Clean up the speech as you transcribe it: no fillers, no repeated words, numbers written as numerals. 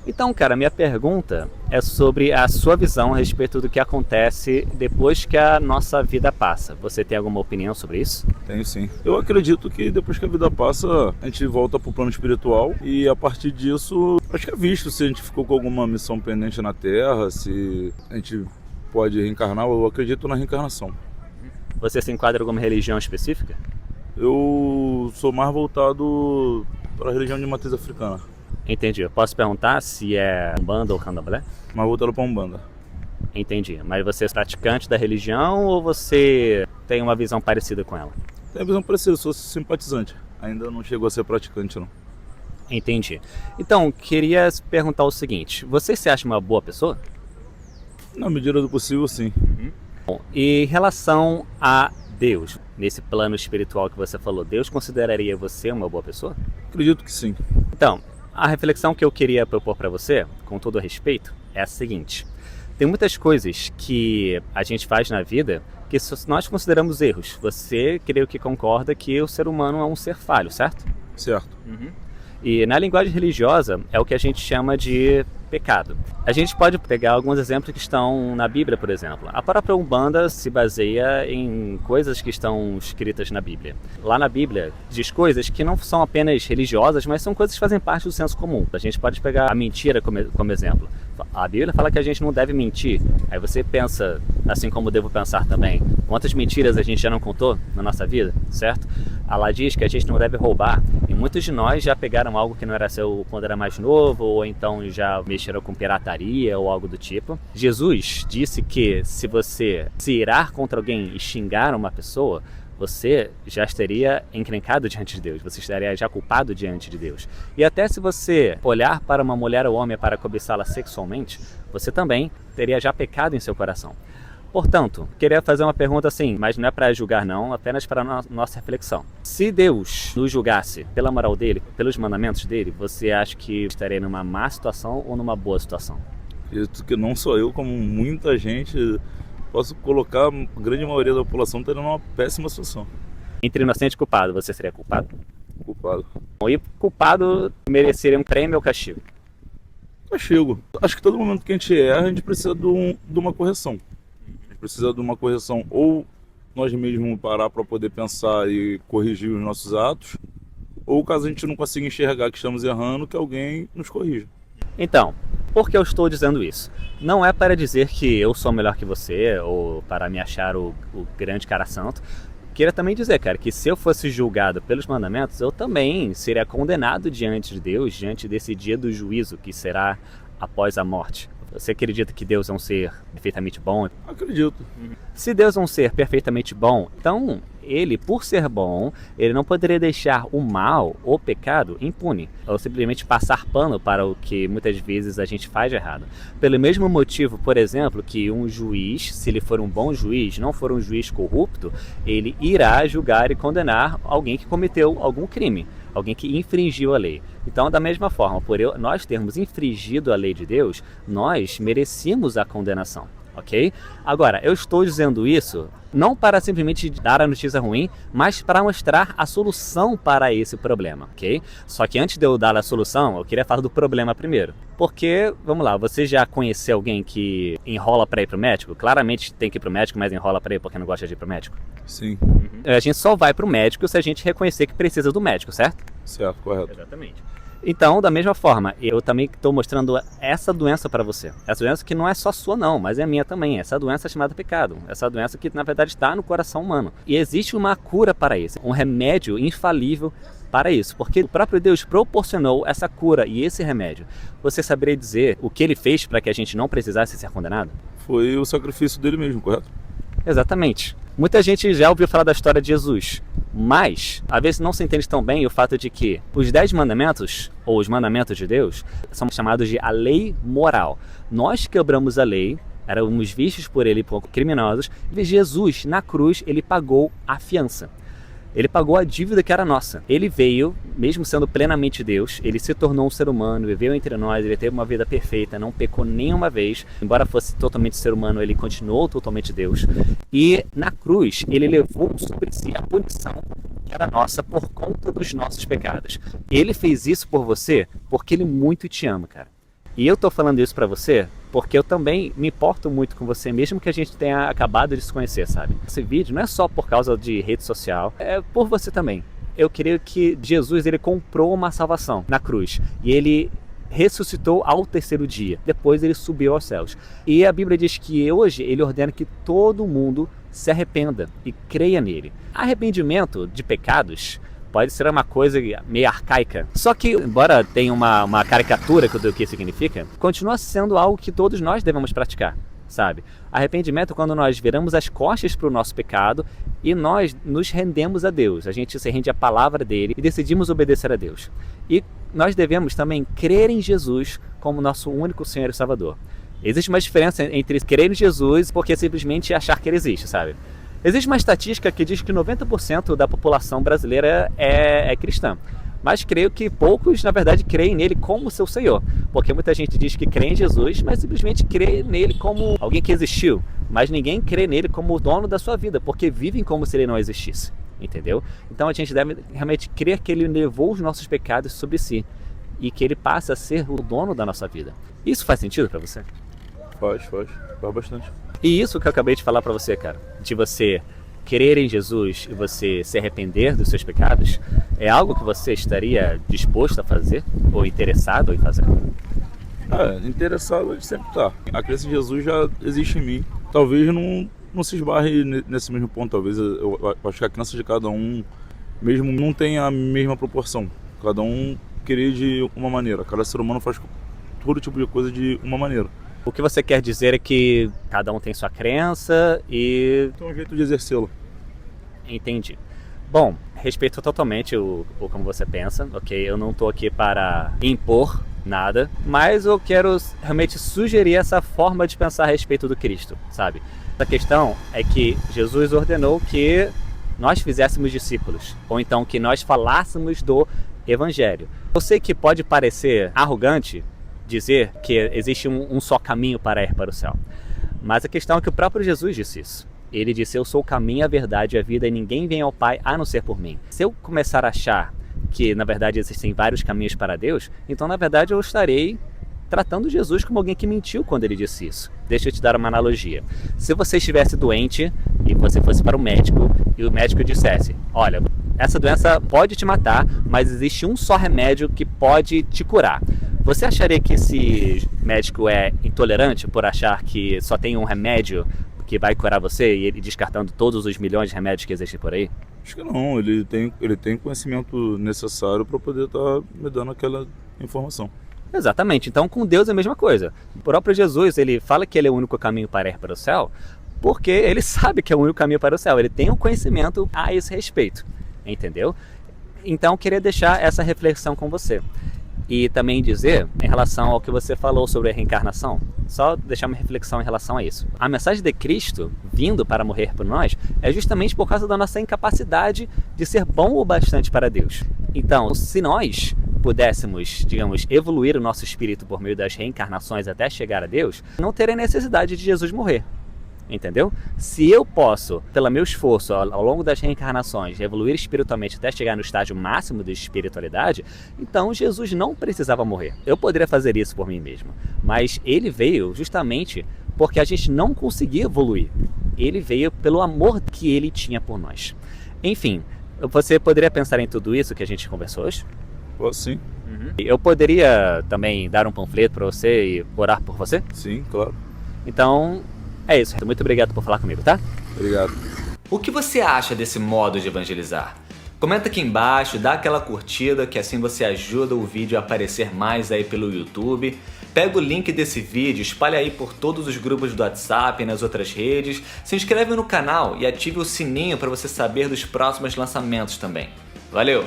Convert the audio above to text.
Então, cara, minha pergunta é sobre a sua visão a respeito do que acontece depois que a nossa vida passa. Você tem alguma opinião sobre isso? Tenho sim. Eu acredito que depois que a vida passa, a gente volta pro plano espiritual e a partir disso, acho que é visto se a gente ficou com alguma missão pendente na Terra, se a gente pode reencarnar. Eu acredito na reencarnação. Você se enquadra em alguma religião específica? Eu sou mais voltado para a religião de matriz africana, Entendi. Eu posso perguntar se é Umbanda ou Candomblé? mais voltado para Umbanda. Entendi. Mas você é praticante da religião ou você tem uma visão parecida com ela? Tem a visão parecida, sou simpatizante. Ainda não chegou a ser praticante, não. Entendi. Então, queria perguntar o seguinte: você se acha uma boa pessoa? Na medida do possível, sim. Bom, e em relação a Deus, nesse plano espiritual que você falou, Deus consideraria você uma boa pessoa? Acredito que sim. Então, a reflexão que eu queria propor para você, com todo o respeito, é a seguinte: tem muitas coisas que a gente faz na vida que nós consideramos erros. Você creio que concorda que o ser humano é um ser falho, certo? Certo. E na linguagem religiosa é o que a gente chama de pecado. A gente pode pegar alguns exemplos que estão na Bíblia, por exemplo. A própria Umbanda se baseia em coisas que estão escritas na Bíblia. Lá na Bíblia diz coisas que não são apenas religiosas, mas são coisas que fazem parte do senso comum. A gente pode pegar a mentira como exemplo. A Bíblia fala que a gente não deve mentir. Aí você pensa, assim como eu devo pensar também, quantas mentiras a gente já não contou na nossa vida, certo? Allah diz que a gente não deve roubar. E muitos de nós já pegaram algo que não era seu quando era mais novo, ou então já mexeram com pirataria ou algo do tipo. Jesus disse que se você se irar contra alguém e xingar uma pessoa, você já estaria encrencado diante de Deus, você estaria já culpado diante de Deus. E até se você olhar para uma mulher ou homem para cobiçá-la sexualmente, você também teria já pecado em seu coração. Portanto, queria fazer uma pergunta assim, mas não é para julgar não, apenas para a nossa reflexão. Se Deus nos julgasse pela moral dele, pelos mandamentos dele, você acha que estaria numa má situação ou numa boa situação? Acredito que não só eu, como muita gente, posso colocar a grande maioria da população tendo uma péssima situação. Entre inocente e culpado, você seria culpado? Culpado. E culpado mereceria um prêmio ou castigo? Castigo. Acho que todo momento que a gente erra, a gente precisa de uma correção. A gente precisa de uma correção ou nós mesmos parar para poder pensar e corrigir os nossos atos, ou caso a gente não consiga enxergar que estamos errando, que alguém nos corrija. Então, por que eu estou dizendo isso? Não é para dizer que eu sou melhor que você ou para me achar o grande cara santo. Queria também dizer, cara, que se eu fosse julgado pelos mandamentos, eu também seria condenado diante de Deus, diante desse dia do juízo que será após a morte. Você acredita que Deus é um ser perfeitamente bom? Acredito. Se Deus é um ser perfeitamente bom, então ele, por ser bom, ele não poderia deixar o mal, o pecado, impune, ou simplesmente passar pano para o que muitas vezes a gente faz de errado. Pelo mesmo motivo, por exemplo, que um juiz, se ele for um bom juiz, não for um juiz corrupto, ele irá julgar e condenar alguém que cometeu algum crime, alguém que infringiu a lei. Então, da mesma forma, por nós termos infringido a lei de Deus, nós merecíamos a condenação, ok? Agora, eu estou dizendo isso não para simplesmente dar a notícia ruim, mas para mostrar a solução para esse problema, ok? Só que antes de eu dar a solução, eu queria falar do problema primeiro. Porque, vamos lá, você já conheceu alguém que enrola para ir pro médico? Claramente tem que ir pro médico, mas enrola para ir porque não gosta de ir pro médico? Sim. A gente só vai pro médico se a gente reconhecer que precisa do médico, certo? Certo, correto. Exatamente. Então, da mesma forma, eu também estou mostrando essa doença para você. Essa doença que não é só sua não, mas é minha também. Essa doença é chamada pecado. Essa doença que na verdade está no coração humano. E existe uma cura para isso, um remédio infalível para isso, porque o próprio Deus proporcionou essa cura e esse remédio. Você saberia dizer o que ele fez para que a gente não precisasse ser condenado? Foi o sacrifício dele mesmo, correto? Exatamente. Muita gente já ouviu falar da história de Jesus, mas às vezes não se entende tão bem o fato de que os 10 mandamentos, ou os mandamentos de Deus, são chamados de a lei moral. Nós quebramos a lei, éramos vistos por ele como criminosos, e Jesus, na cruz, ele pagou a fiança. Ele pagou a dívida que era nossa. Ele veio, mesmo sendo plenamente Deus, ele se tornou um ser humano, viveu entre nós, ele teve uma vida perfeita, não pecou nenhuma vez. Embora fosse totalmente ser humano, ele continuou totalmente Deus. E na cruz, ele levou sobre si a punição que era nossa por conta dos nossos pecados. Ele fez isso por você porque ele muito te ama, cara. E eu tô falando isso pra você porque eu também me importo muito com você, mesmo que a gente tenha acabado de se conhecer, sabe? Esse vídeo não é só por causa de rede social, é por você também. Eu creio que Jesus, ele comprou uma salvação na cruz e ele ressuscitou ao terceiro dia. Depois ele subiu aos céus. E a Bíblia diz que hoje ele ordena que todo mundo se arrependa e creia nele. Arrependimento de pecados pode ser uma coisa meio arcaica. Só que, embora tenha uma caricatura do que significa, continua sendo algo que todos nós devemos praticar, sabe? Arrependimento é quando nós viramos as costas para o nosso pecado e nós nos rendemos a Deus. A gente se rende à palavra dele e decidimos obedecer a Deus. E nós devemos também crer em Jesus como nosso único Senhor e Salvador. Existe uma diferença entre crer em Jesus porque simplesmente achar que ele existe, sabe? Existe uma estatística que diz que 90% da população brasileira é cristã. Mas creio que poucos, na verdade, creem nele como seu Senhor. Porque muita gente diz que crê em Jesus, mas simplesmente crê nele como alguém que existiu. Mas ninguém crê nele como o dono da sua vida, porque vivem como se ele não existisse. Entendeu? Então a gente deve realmente crer que ele levou os nossos pecados sobre si e que ele passa a ser o dono da nossa vida. Isso faz sentido pra você? Faz bastante. E isso que eu acabei de falar pra você, cara, de você crer em Jesus e você se arrepender dos seus pecados, é algo que você estaria disposto a fazer ou interessado em fazer? Interessado a gente sempre tá. A crença em Jesus já existe em mim. Talvez não se esbarre nesse mesmo ponto. Talvez eu acho que a crença de cada um mesmo não tenha a mesma proporção. Cada um querer de uma maneira. Cada ser humano faz todo tipo de coisa de uma maneira. O que você quer dizer é que cada um tem sua crença e... Tem um jeito de exercê-lo. Entendi. Bom, respeito totalmente o como você pensa, ok? Eu não tô aqui para impor nada, mas eu quero realmente sugerir essa forma de pensar a respeito do Cristo, sabe? A questão é que Jesus ordenou que nós fizéssemos discípulos, ou então que nós falássemos do Evangelho. Eu sei que pode parecer arrogante dizer que existe um só caminho para ir para o céu, mas a questão é que o próprio Jesus disse isso. Ele disse: eu sou o caminho, a verdade e a vida, e ninguém vem ao Pai a não ser por mim. Se eu começar a achar que na verdade existem vários caminhos para Deus, então na verdade eu estarei tratando Jesus como alguém que mentiu quando ele disse isso. Deixa eu te dar uma analogia. Se você estivesse doente e você fosse para o médico e o médico dissesse: olha, essa doença pode te matar, mas existe um só remédio que pode te curar. Você acharia que esse médico é intolerante por achar que só tem um remédio que vai curar você e ele descartando todos os milhões de remédios que existem por aí? Acho que não, ele tem conhecimento necessário para poder estar me dando aquela informação. Exatamente, então com Deus é a mesma coisa. O próprio Jesus, ele fala que ele é o único caminho para ir para o céu, porque ele sabe que é o único caminho para o céu, ele tem um conhecimento a esse respeito, entendeu? Então eu queria deixar essa reflexão com você. E também dizer, em relação ao que você falou sobre a reencarnação, só deixar uma reflexão em relação a isso. A mensagem de Cristo, vindo para morrer por nós, é justamente por causa da nossa incapacidade de ser bom o bastante para Deus. Então, se nós pudéssemos, digamos, evoluir o nosso espírito por meio das reencarnações até chegar a Deus, não teria necessidade de Jesus morrer. Entendeu? Se eu posso, pelo meu esforço ao longo das reencarnações, evoluir espiritualmente até chegar no estágio máximo de espiritualidade, então Jesus não precisava morrer. Eu poderia fazer isso por mim mesmo, mas ele veio justamente porque a gente não conseguia evoluir. Ele veio pelo amor que ele tinha por nós. Enfim, você poderia pensar em tudo isso que a gente conversou hoje? Sim. Eu poderia também dar um panfleto para você e orar por você? Sim, claro. Então, é isso. Muito obrigado por falar comigo, tá? Obrigado. O que você acha desse modo de evangelizar? Comenta aqui embaixo, dá aquela curtida que assim você ajuda o vídeo a aparecer mais aí pelo YouTube. Pega o link desse vídeo, espalha aí por todos os grupos do WhatsApp e nas outras redes. Se inscreve no canal e ative o sininho para você saber dos próximos lançamentos também. Valeu!